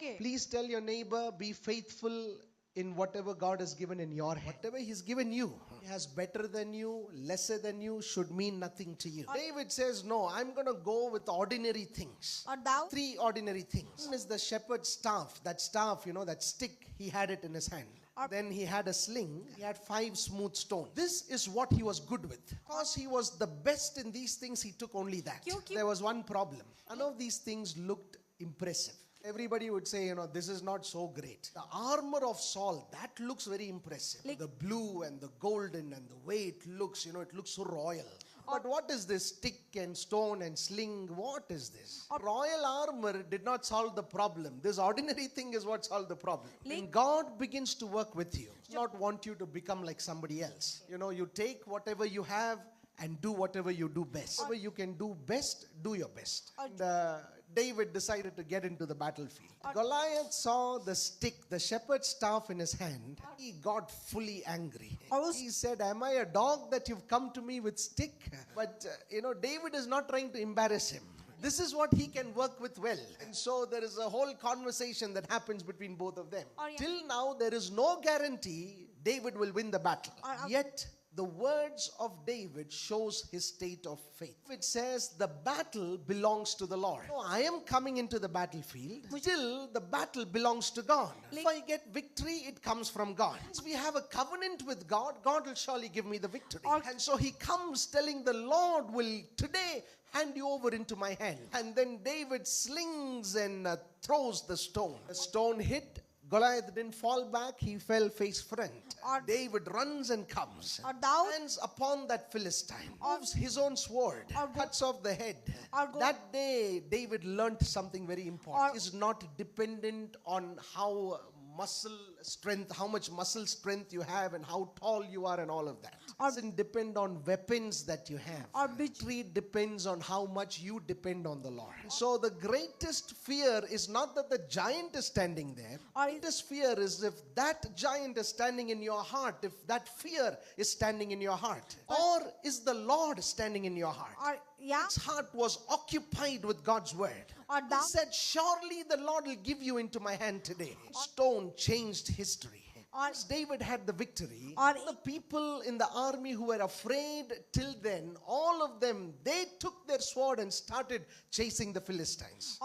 चाहिए. Please tell your neighbor, be faithful in whatever God has given in your hand. Whatever He's given you, He has better than you, lesser than you, should mean nothing to you. David says, no, I'm going to go with ordinary things. और Dawood 3 ordinary things. One is the shepherd's staff. That staff, that stick, he had it in his hand. Then he had a sling. He had 5 smooth stones. This is what he was good with. Because he was the best in these things, he took only that. क्योंकि- There was one problem. None of these things looked impressive. Everybody would say, this is not so great. The armor of Saul, that looks very impressive. Like- The blue and the golden and the way it looks, it looks so royal. But what is this stick and stone and sling? What is this? Royal armor did not solve the problem. This ordinary thing is what solved the problem. When God begins to work with you, He does not want you to become like somebody else. You take whatever you have and do whatever you do best. Whatever you can do best, do your best. And, David decided to get into the battlefield. Goliath saw the stick, the shepherd's staff in his hand. He got fully angry. He said, am I a dog that you've come to me with stick? But, David is not trying to embarrass him. This is what he can work with well. And so there is a whole conversation that happens between both of them. Till now, there is no guarantee David will win the battle. Yet, the words of David shows his state of faith. It says the battle belongs to the Lord. So I am coming into the battlefield. Still, the battle belongs to God. If I get victory, it comes from God. Since we have a covenant with God, God will surely give me the victory. And so he comes telling the Lord will today hand you over into my hand. And then David slings and throws the stone. The stone hit. Goliath didn't fall back, he fell face front. David runs and comes, lands upon that Philistine, moves his own sword, cuts off the head. That day, David learned something very important. He's not dependent on how much muscle strength you have and how tall you are and all of that. It doesn't depend on weapons that you have. Victory depends on how much you depend on the Lord. So the greatest fear is not that the giant is standing there. Greatest fear is if that giant is standing in your heart, if that fear is standing in your heart. Or is the Lord standing in your heart? His heart was occupied with God's word. He said, surely the Lord will give you into my hand today. Stone changed history. As David had the victory, the people in the army who were afraid till then, all of them, they took their sword and started chasing the Philistines.